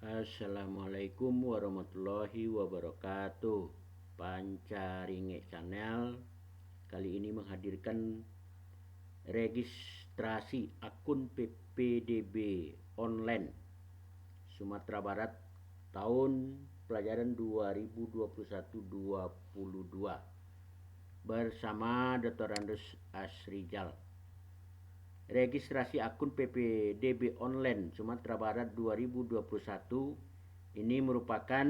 Assalamualaikum warahmatullahi wabarakatuh. Pancaringe Channel kali ini menghadirkan registrasi akun PPDB online Sumatera Barat tahun pelajaran 2021-22 bersama Dr. Andes Asrijal. Registrasi akun PPDB online Sumatera Barat 2021 ini merupakan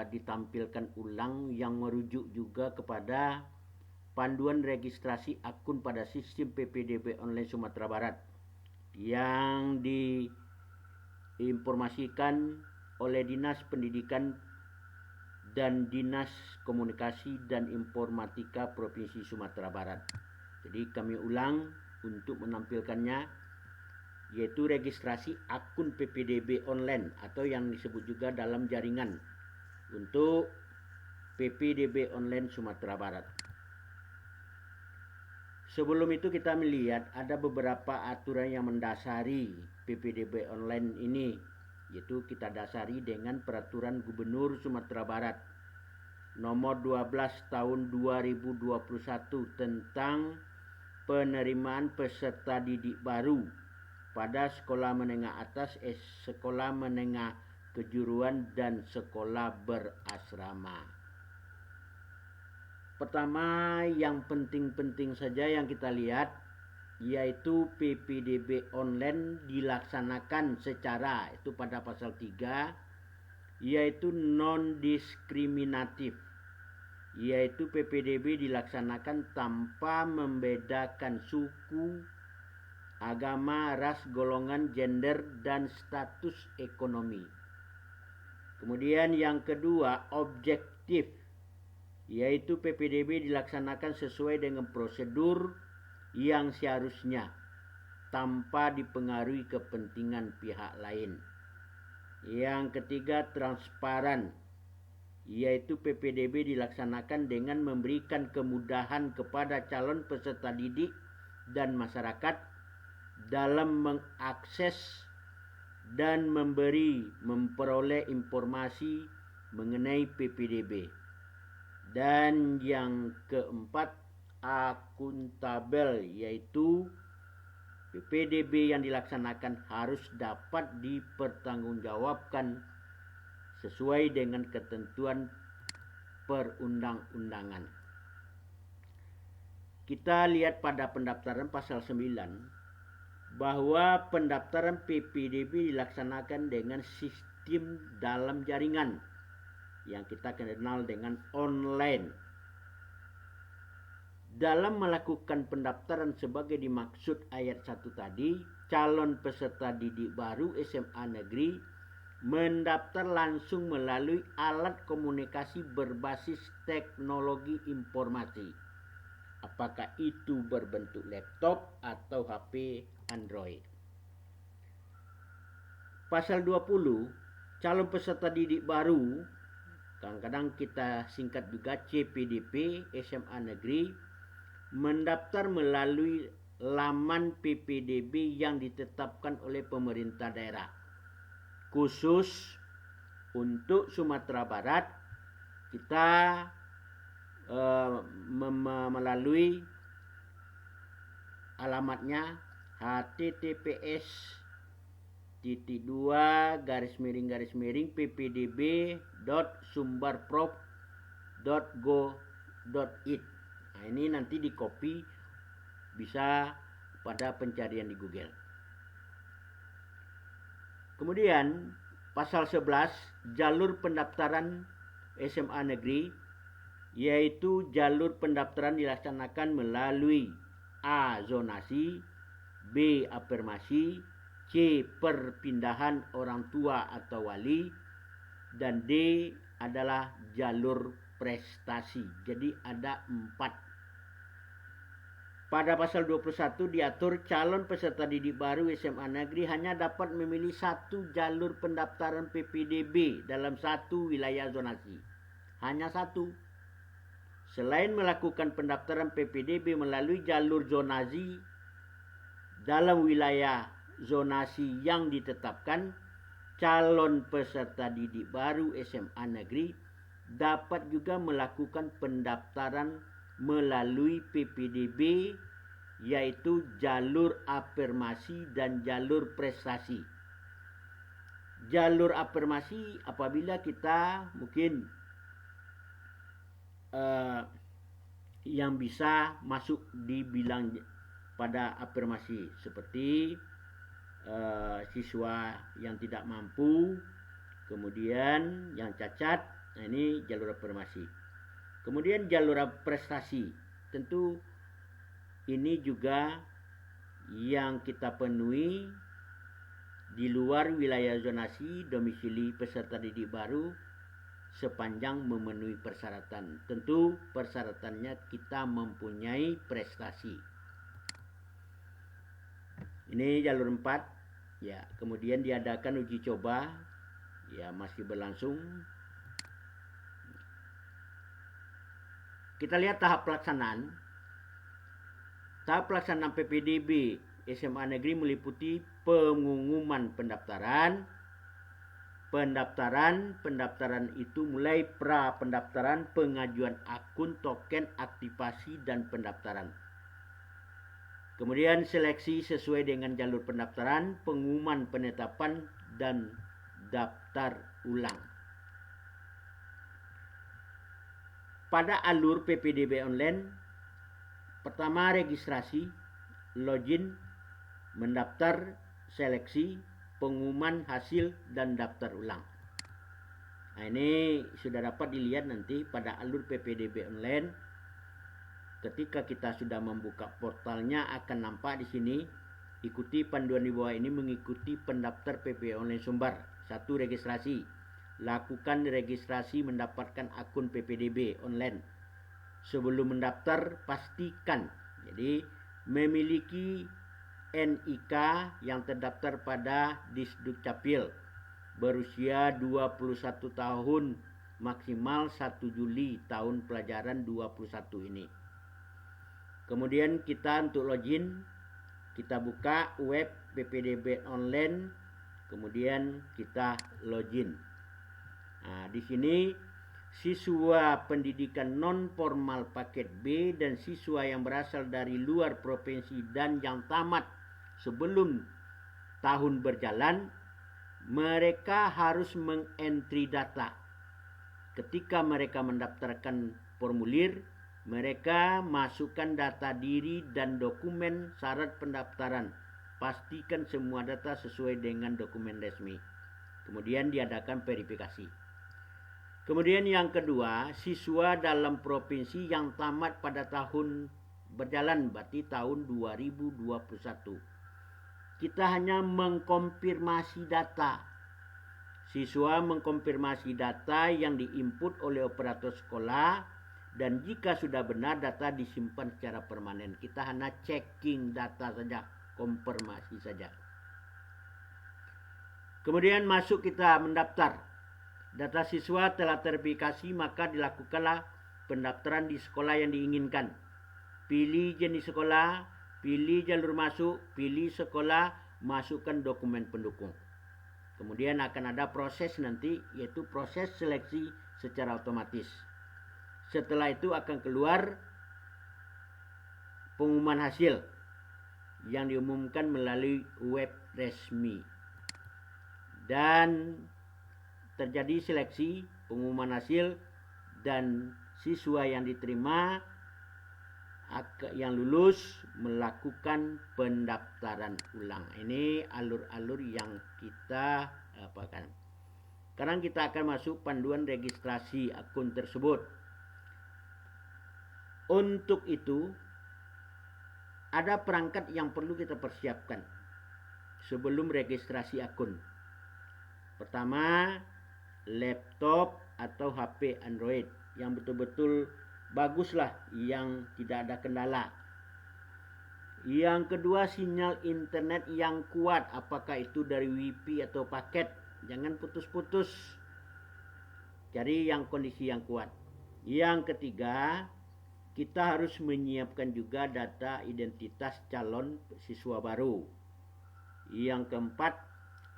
ditampilkan ulang yang merujuk juga kepada panduan registrasi akun pada sistem PPDB online Sumatera Barat yang diinformasikan oleh Dinas Pendidikan dan Dinas Komunikasi dan Informatika Provinsi Sumatera Barat. Jadi kami ulang untuk menampilkannya, yaitu registrasi akun PPDB online atau yang disebut juga dalam jaringan untuk PPDB online Sumatera Barat. Sebelum itu kita melihat ada beberapa aturan yang mendasari PPDB online ini, yaitu kita dasari dengan Peraturan Gubernur Sumatera Barat nomor 12 tahun 2021 tentang penerimaan peserta didik baru pada sekolah menengah atas, sekolah menengah kejuruan dan sekolah berasrama. Pertama, yang penting-penting saja yang kita lihat, yaitu PPDB online dilaksanakan secara, itu pada pasal 3, yaitu non-diskriminatif, yaitu PPDB dilaksanakan tanpa membedakan suku, agama, ras, golongan, gender, dan status ekonomi. Kemudian yang kedua, objektif, yaitu PPDB dilaksanakan sesuai dengan prosedur yang seharusnya tanpa dipengaruhi kepentingan pihak lain. Yang ketiga, transparan, yaitu PPDB dilaksanakan dengan memberikan kemudahan kepada calon peserta didik dan masyarakat dalam mengakses dan memperoleh informasi mengenai PPDB. Dan yang keempat, akuntabel, yaitu PPDB yang dilaksanakan harus dapat dipertanggungjawabkan sesuai dengan ketentuan perundang-undangan. Kita lihat pada pendaftaran pasal 9 bahwa pendaftaran PPDB dilaksanakan dengan sistem dalam jaringan yang kita kenal dengan online. Dalam melakukan pendaftaran sebagai dimaksud ayat 1 tadi, calon peserta didik baru SMA negeri mendaftar langsung melalui alat komunikasi berbasis teknologi informasi, apakah itu berbentuk laptop atau HP Android. Pasal 20, calon peserta didik baru, kadang-kadang kita singkat juga CPDP SMA negeri, mendaftar melalui laman PPDB yang ditetapkan oleh pemerintah daerah. Khusus untuk Sumatera Barat, kita melalui alamatnya https://ppdb.sumbarprov.go.id. Nah, ini nanti di copy, bisa pada pencarian di Google. Kemudian pasal 11, jalur pendaftaran SMA negeri, yaitu jalur pendaftaran dilaksanakan melalui A. zonasi, B. afirmasi, C. perpindahan orang tua atau wali, dan D. adalah jalur prestasi. Jadi ada 4. Pada pasal 21 diatur calon peserta didik baru SMA negeri hanya dapat memilih satu jalur pendaftaran PPDB dalam satu wilayah zonasi. Hanya satu. Selain melakukan pendaftaran PPDB melalui jalur zonasi dalam wilayah zonasi yang ditetapkan, calon peserta didik baru SMA negeri dapat juga melakukan pendaftaran melalui PPDB, yaitu jalur afirmasi dan jalur prestasi. Jalur afirmasi apabila kita mungkin yang bisa masuk dibilang pada afirmasi, seperti siswa yang tidak mampu, kemudian yang cacat. Nah, ini jalur afirmasi. Kemudian jalur prestasi, tentu ini juga yang kita penuhi di luar wilayah zonasi domisili peserta didik baru sepanjang memenuhi persyaratan. Tentu persyaratannya kita mempunyai prestasi. Ini jalur 4. Ya, kemudian diadakan uji coba, ya masih berlangsung. Kita lihat tahap pelaksanaan. Tahap pelaksanaan PPDB SMA negeri meliputi pengumuman pendaftaran. Pendaftaran itu mulai pra pendaftaran, pengajuan akun, token, aktivasi, dan pendaftaran. Kemudian seleksi sesuai dengan jalur pendaftaran, pengumuman penetapan, dan daftar ulang. Pada alur PPDB online, pertama registrasi, login, mendaftar, seleksi, pengumuman hasil, dan daftar ulang. Nah, ini sudah dapat dilihat nanti pada alur PPDB online. Ketika kita sudah membuka portalnya akan nampak di sini. Ikuti panduan di bawah ini mengikuti pendaftar PPDB online Sumbar. 1. Registrasi. Lakukan registrasi mendapatkan akun PPDB online. Sebelum mendaftar pastikan jadi memiliki NIK yang terdaftar pada Disdukcapil berusia 21 tahun maksimal 1 Juli tahun pelajaran 21 ini. Kemudian kita untuk login, kita buka web PPDB online, kemudian kita login. Nah, di sini siswa pendidikan non formal paket B dan siswa yang berasal dari luar provinsi dan yang tamat sebelum tahun berjalan, mereka harus mengentry data. Ketika mereka mendaftarkan formulir, mereka masukkan data diri dan dokumen syarat pendaftaran. Pastikan semua data sesuai dengan dokumen resmi. Kemudian diadakan verifikasi. Kemudian yang kedua, siswa dalam provinsi yang tamat pada tahun berjalan, berarti tahun 2021. Kita hanya mengkonfirmasi data. Siswa mengkonfirmasi data yang diinput oleh operator sekolah, dan jika sudah benar data disimpan secara permanen. Kita hanya checking data saja, konfirmasi saja. Kemudian masuk kita mendaftar. Data siswa telah terverifikasi, maka dilakukanlah pendaftaran di sekolah yang diinginkan. Pilih jenis sekolah, pilih jalur masuk, pilih sekolah, masukkan dokumen pendukung. Kemudian akan ada proses nanti, yaitu proses seleksi secara otomatis. Setelah itu akan keluar pengumuman hasil yang diumumkan melalui web resmi. Dan terjadi seleksi, pengumuman hasil, dan siswa yang diterima yang lulus melakukan pendaftaran ulang. Ini alur-alur yang kita apakan. Sekarang kita akan masuk panduan registrasi akun tersebut. Untuk itu ada perangkat yang perlu kita persiapkan sebelum registrasi akun. Pertama, laptop atau HP Android yang betul-betul baguslah, yang tidak ada kendala. Yang kedua, sinyal internet yang kuat, apakah itu dari WiFi atau paket. Jangan putus-putus, cari yang kondisi yang kuat. Yang ketiga, kita harus menyiapkan juga data identitas calon siswa baru. Yang keempat,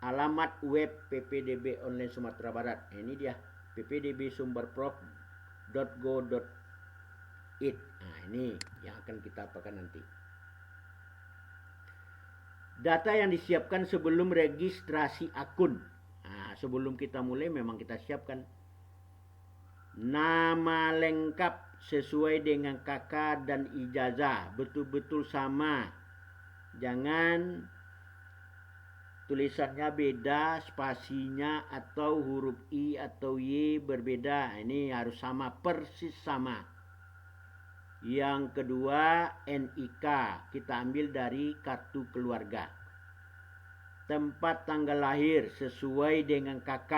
alamat web PPDB Online Sumatera Barat. Ini dia, ppdbsumberprof.go.id. Nah, ini yang akan kita apakan nanti. Data yang disiapkan sebelum registrasi akun. Nah, sebelum kita mulai memang kita siapkan nama lengkap sesuai dengan KK dan ijazah, betul-betul sama. Jangan tulisannya beda, spasinya atau huruf I atau Y berbeda. Ini harus sama, persis sama. Yang kedua, NIK. Kita ambil dari kartu keluarga. Tempat tanggal lahir sesuai dengan KK.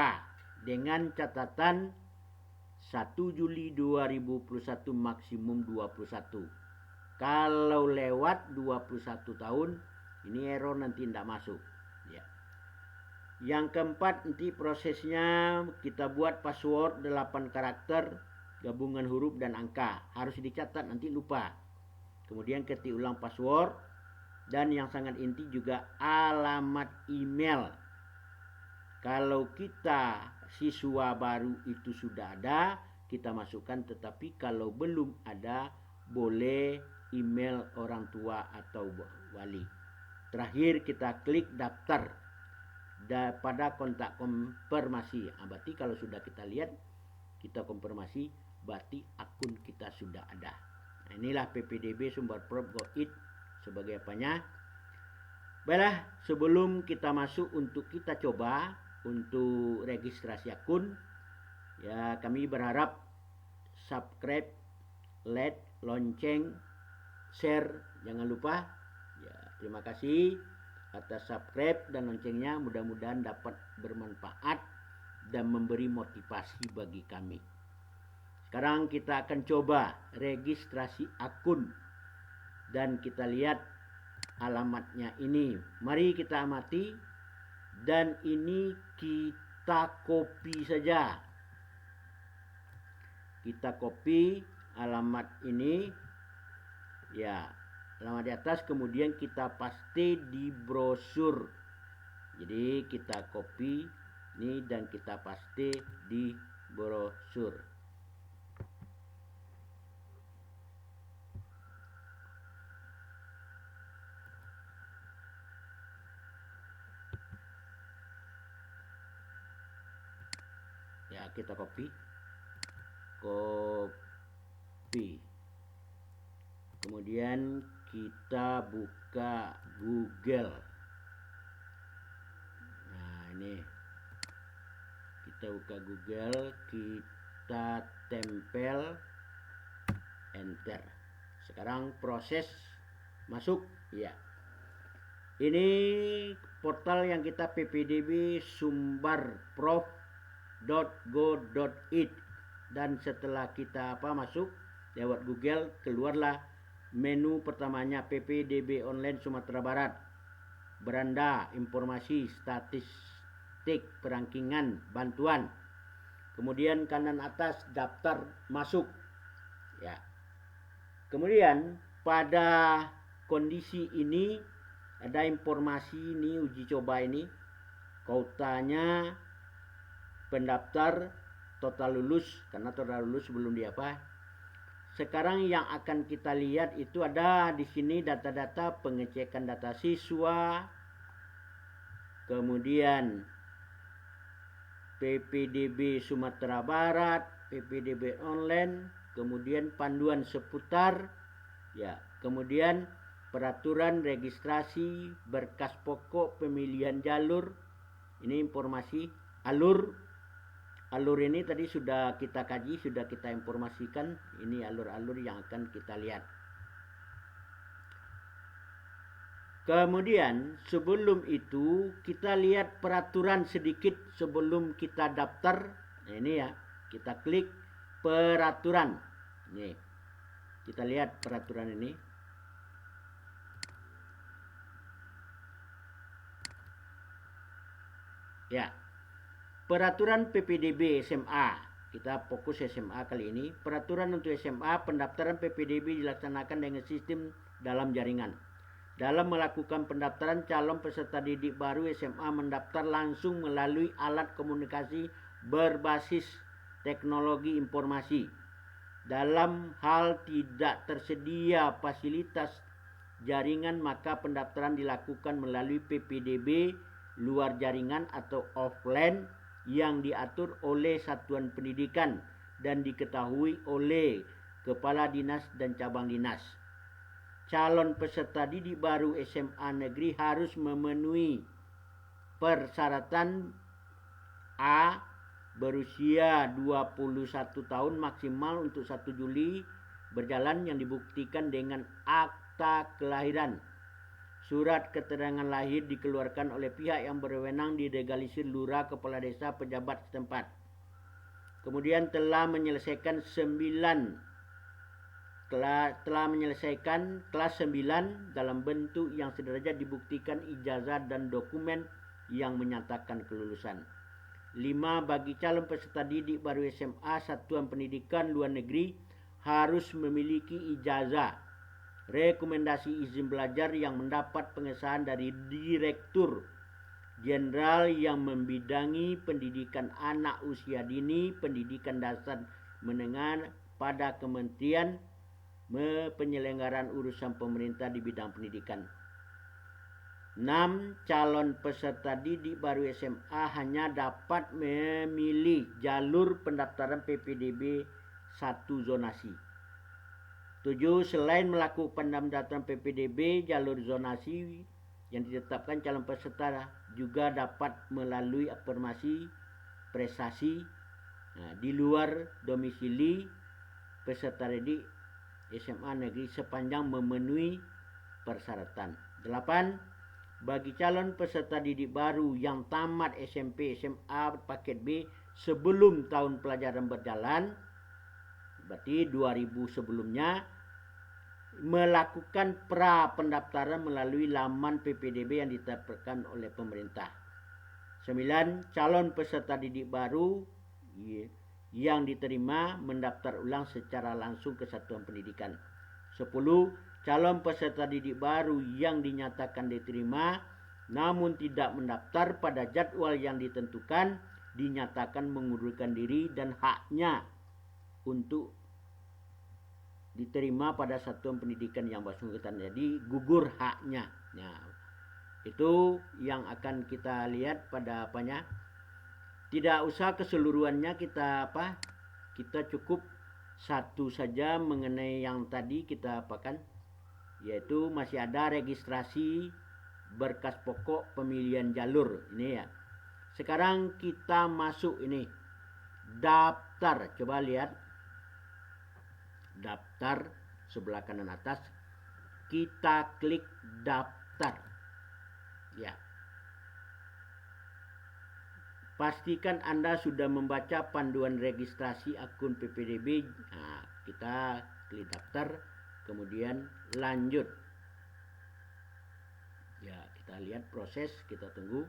Dengan catatan 1 Juli 2021 maksimum 21. Kalau lewat 21 tahun, ini error nanti tidak masuk. Ya. Yang keempat, nanti prosesnya kita buat password 8 karakter, gabungan huruf dan angka. Harus dicatat, nanti lupa. Kemudian ketik ulang password. Dan yang sangat inti juga alamat email. Kalau kita siswa baru itu sudah ada, kita masukkan. Tetapi kalau belum ada, boleh email orang tua atau wali. Terakhir kita klik daftar pada kontak konfirmasi. Berarti kalau sudah kita lihat, kita konfirmasi, berarti akun kita sudah ada. Nah, inilah PPDB Sumberprof.go.id sebagai apanya. Baiklah, sebelum kita masuk untuk kita coba untuk registrasi akun, ya kami berharap subscribe, like, lonceng, share, jangan lupa. Ya, terima kasih atas subscribe dan loncengnya, mudah-mudahan dapat bermanfaat dan memberi motivasi bagi kami. Sekarang kita akan coba registrasi akun dan kita lihat alamatnya ini. Mari kita amati, dan ini kita copy saja. Kita copy alamat ini, ya, alamat di atas, kemudian kita paste di brosur. Jadi kita copy ini dan kita paste di brosur. Ya, kita copy. Kemudian kita buka Google. Nah, ini kita buka Google, kita tempel, enter. Sekarang proses masuk. Ya, ini portal yang kita ppdb sumberprof.go.id. Dan setelah kita masuk lewat Google, keluarlah menu pertamanya PPDB Online Sumatera Barat. Beranda informasi, statistik, perangkingan, bantuan. Kemudian kanan atas daftar masuk. Ya. Kemudian pada kondisi ini ada informasi ini, uji coba ini, kuotanya pendaftar total lulus, karena total lulus belum diapa. Sekarang yang akan kita lihat itu ada di sini data-data pengecekan data siswa, kemudian PPDB Sumatera Barat, PPDB online, kemudian panduan seputar, ya, kemudian peraturan registrasi, berkas pokok, pemilihan jalur. Ini informasi alur. Alur ini tadi sudah kita kaji, sudah kita informasikan. Ini alur-alur yang akan kita lihat. Kemudian sebelum itu kita lihat peraturan sedikit sebelum kita daftar. Nah, ini ya, kita klik peraturan. Nih, kita lihat peraturan ini. Ya, peraturan PPDB SMA. Kita fokus SMA kali ini. Peraturan untuk SMA, pendaftaran PPDB dilaksanakan dengan sistem dalam jaringan. Dalam melakukan pendaftaran, calon peserta didik baru SMA mendaftar langsung melalui alat komunikasi berbasis teknologi informasi. Dalam hal tidak tersedia fasilitas jaringan, maka pendaftaran dilakukan melalui PPDB luar jaringan atau offline yang diatur oleh satuan pendidikan dan diketahui oleh kepala dinas dan cabang dinas. Calon peserta didik baru SMA negeri harus memenuhi persyaratan A. Berusia 21 tahun maksimal untuk 1 Juli berjalan yang dibuktikan dengan akta kelahiran. Surat keterangan lahir dikeluarkan oleh pihak yang berwenang, dilegalisir lurah, kepala desa, pejabat setempat. Kemudian telah menyelesaikan kelas 9 dalam bentuk yang sederajat, dibuktikan ijazah dan dokumen yang menyatakan kelulusan. 5. Bagi calon peserta didik baru SMA, satuan pendidikan luar negeri harus memiliki ijazah, rekomendasi izin belajar yang mendapat pengesahan dari Direktur Jenderal yang membidangi pendidikan anak usia dini, pendidikan dasar menengah pada Kementerian Penyelenggaraan Urusan Pemerintah di bidang pendidikan. 6. Calon peserta didik baru SMA hanya dapat memilih jalur pendaftaran PPDB 1 zonasi. 7. Selain melakukan pendaftaran PPDB jalur zonasi yang ditetapkan, calon peserta juga dapat melalui afirmasi prestasi di luar domisili peserta didik SMA negeri sepanjang memenuhi persyaratan. 8. Bagi calon peserta didik baru yang tamat SMP, SMA paket B sebelum tahun pelajaran berjalan, berarti 2000 sebelumnya, melakukan pra pendaftaran melalui laman PPDB yang ditetapkan oleh pemerintah. 9. Calon peserta didik baru yang diterima mendaftar ulang secara langsung ke satuan pendidikan. 10. Calon peserta didik baru yang dinyatakan diterima namun tidak mendaftar pada jadwal yang ditentukan, dinyatakan mengundurkan diri dan haknya untuk diterima pada satuan pendidikan yang bersangkutan. Jadi gugur haknya. Nah, itu yang akan kita lihat pada apanya. Tidak usah keseluruhannya kita cukup satu saja mengenai yang tadi kita apakan, yaitu masih ada registrasi berkas pokok pemilihan jalur ini ya. Sekarang kita masuk ini daftar. Coba lihat daftar sebelah kanan atas. Kita klik daftar. Ya. Pastikan Anda sudah membaca panduan registrasi akun PPDB. Nah, kita klik daftar, kemudian lanjut. Ya, kita lihat proses, kita tunggu.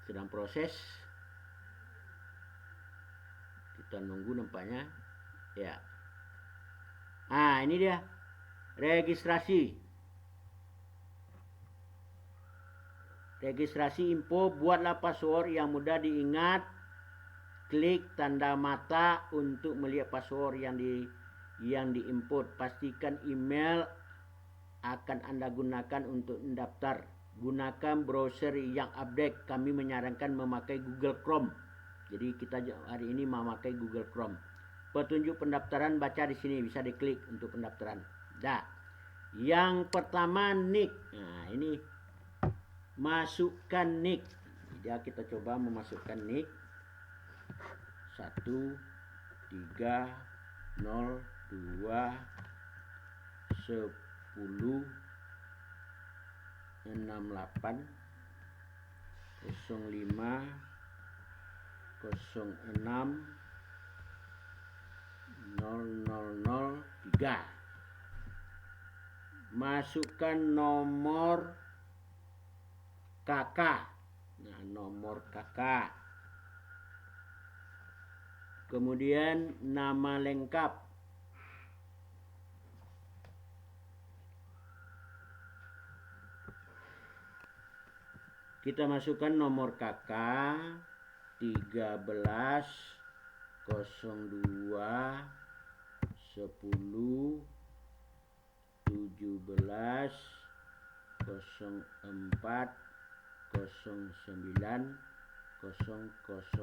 Sedang proses. Kita nunggu nampaknya. Ya. Ah, ini dia. Registrasi. Registrasi info, buatlah password yang mudah diingat. Klik tanda mata untuk melihat password yang diinput. Pastikan email akan Anda gunakan untuk mendaftar. Gunakan browser yang update. Kami menyarankan memakai Google Chrome. Jadi kita hari ini memakai Google Chrome. Petunjuk pendaftaran baca di sini, bisa diklik untuk pendaftaran. Dah. Yang pertama nick. Nah, ini masukkan nick. Ya, kita coba memasukkan nick 1131068060003. Masukkan nomor kakak. Nah, nomor kakak. Kemudian nama lengkap. Kita masukkan nomor KK 13 02 10 17 04 09 0004.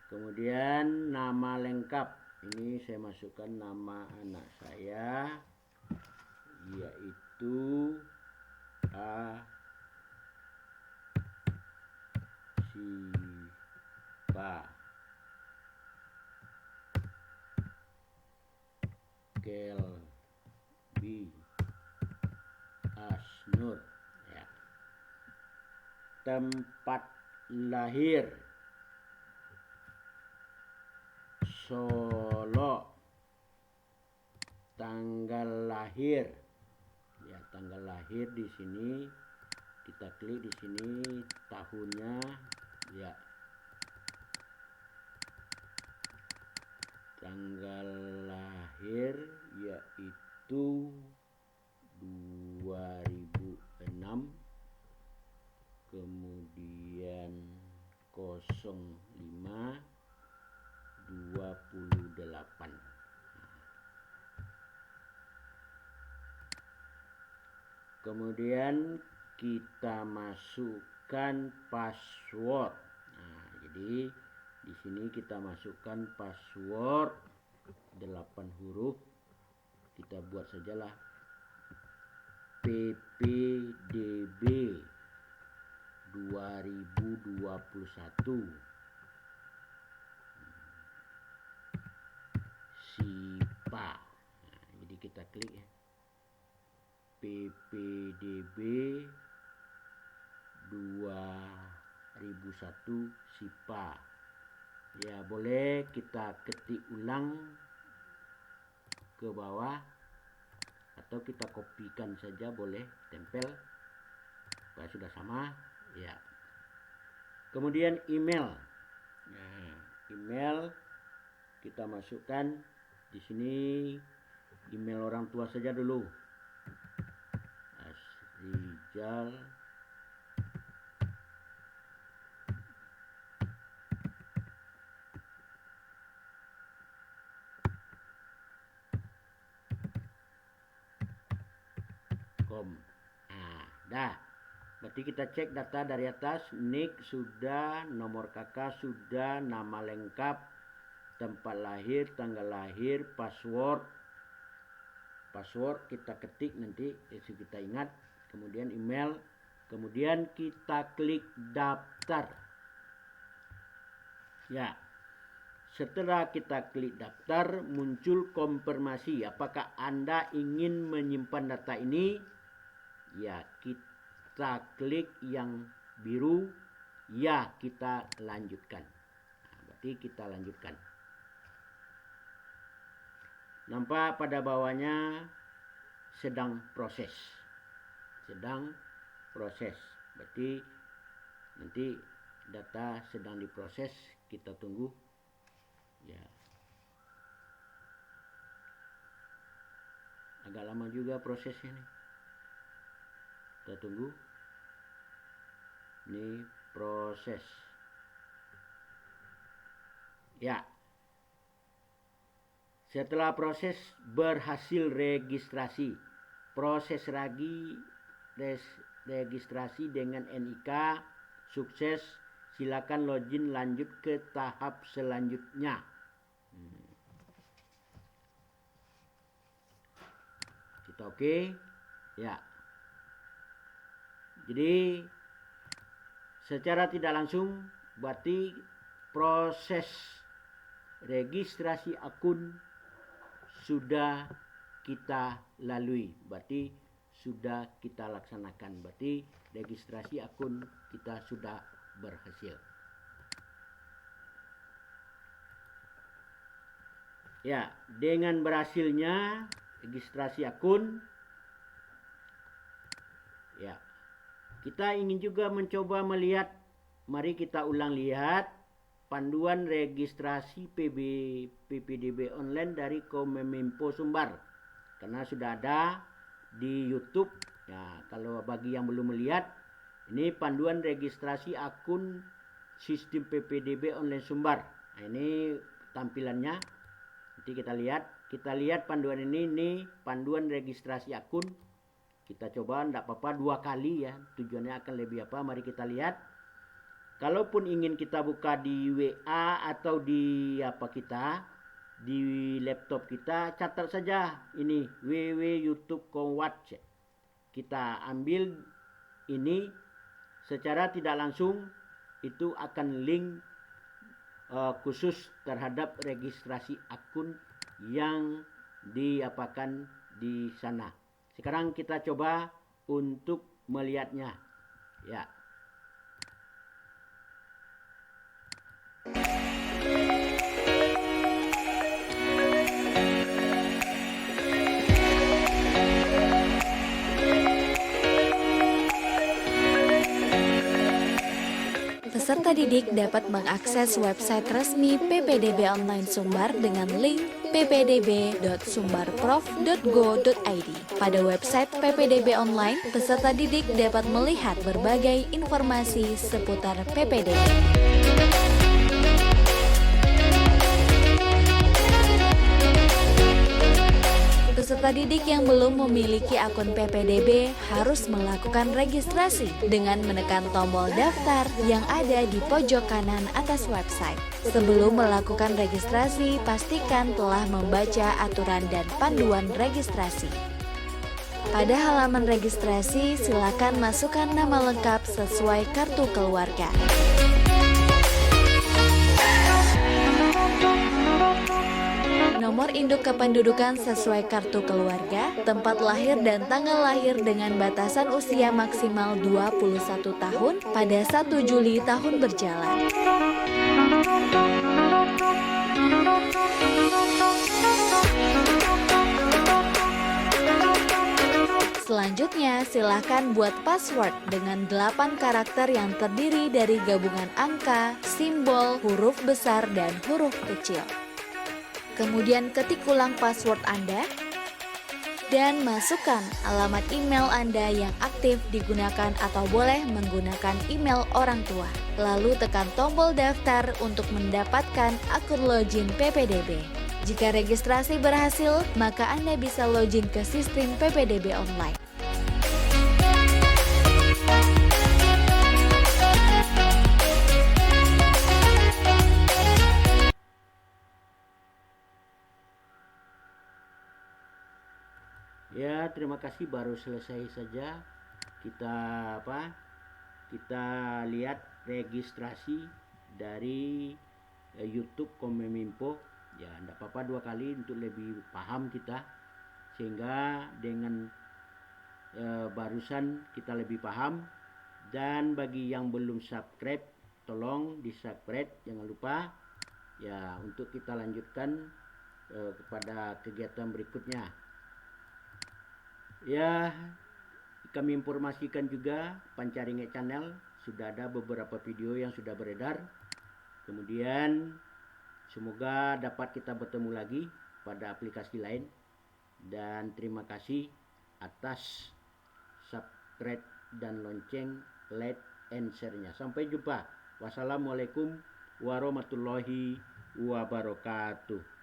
Kemudian nama lengkap, ini saya masukkan nama anak saya, yaitu Asifa Kelbi Asnur, ya. Tempat lahir Solo. Tanggal lahir, ya, tanggal lahir di sini kita klik di sini tahunnya, ya, tanggal lahir yaitu 2006, kemudian 05 28. Kemudian kita masukkan password. Nah, jadi di sini kita masukkan password 8 huruf. Kita buat sajalah PPDB 2021 SIPA. Nah, jadi kita klik ya, PPDB 2001 SIPA. Ya, boleh kita ketik ulang ke bawah atau kita kopikan saja, boleh tempel supaya sudah sama, ya. Kemudian email. Nah, email kita masukkan di sini email orang tua saja dulu. Asrijal com. Nah, dah. Berarti kita cek data dari atas, nik sudah, nomor kakak sudah, nama lengkap, tempat lahir, tanggal lahir, password kita ketik nanti kita ingat, kemudian email, kemudian kita klik daftar. Ya, setelah kita klik daftar, muncul konfirmasi apakah Anda ingin menyimpan data ini. Ya, kita klik yang biru, ya, kita lanjutkan. Nah, berarti kita lanjutkan. Nampak pada bawahnya sedang proses. Berarti nanti data sedang diproses, kita tunggu. Ya. Agak lama juga prosesnya nih. Kita tunggu. Ini proses. Ya. Setelah proses berhasil registrasi. Proses registrasi dengan NIK sukses. Silakan login lanjut ke tahap selanjutnya. Kita oke. Ya. Jadi secara tidak langsung berarti proses registrasi akun sudah kita lalui, berarti sudah kita laksanakan, berarti registrasi akun kita sudah berhasil. Ya, dengan berhasilnya registrasi akun, ya, kita ingin juga mencoba melihat, mari kita ulang lihat panduan registrasi PPDB online dari Kominfo Sumbar. Karena sudah ada di YouTube Ya, kalau bagi yang belum melihat, ini panduan registrasi akun sistem PPDB online Sumbar. Nah, ini tampilannya. Nanti kita lihat panduan ini panduan registrasi akun. Kita coba, enggak apa-apa 2 kali ya. Tujuannya akan lebih apa? Mari kita lihat. Kalaupun ingin kita buka di WA atau di di laptop kita, catat saja ini www.youtube.com/watch. Kita ambil ini secara tidak langsung, itu akan link khusus terhadap registrasi akun yang diapakan di sana. Sekarang kita coba untuk melihatnya. Ya. Peserta didik dapat mengakses website resmi PPDB Online Sumbar dengan link ppdb.sumbarprof.go.id. Pada website PPDB Online, peserta didik dapat melihat berbagai informasi seputar PPDB. Peserta didik yang belum memiliki akun PPDB harus melakukan registrasi dengan menekan tombol daftar yang ada di pojok kanan atas website. Sebelum melakukan registrasi, pastikan telah membaca aturan dan panduan registrasi. Pada halaman registrasi, silakan masukkan nama lengkap sesuai kartu keluarga. Nomor induk kependudukan sesuai kartu keluarga, tempat lahir dan tanggal lahir dengan batasan usia maksimal 21 tahun pada 1 Juli tahun berjalan. Selanjutnya, silakan buat password dengan 8 karakter yang terdiri dari gabungan angka, simbol, huruf besar, dan huruf kecil. Kemudian ketik ulang password Anda dan masukkan alamat email Anda yang aktif digunakan atau boleh menggunakan email orang tua. Lalu tekan tombol daftar untuk mendapatkan akun login PPDB. Jika registrasi berhasil, maka Anda bisa login ke sistem PPDB online. Ya, terima kasih, baru selesai saja kita kita lihat registrasi dari YouTube Kominfo. Ya, enggak apa-apa 2 kali untuk lebih paham kita, sehingga dengan barusan kita lebih paham. Dan bagi yang belum subscribe, tolong di-subscribe, jangan lupa ya, untuk kita lanjutkan kepada kegiatan berikutnya. Ya, kami informasikan juga Pancaringe Channel sudah ada beberapa video yang sudah beredar. Kemudian semoga dapat kita bertemu lagi pada aplikasi lain. Dan terima kasih atas subscribe dan lonceng, like and share-nya. Sampai jumpa. Wassalamualaikum warahmatullahi wabarakatuh.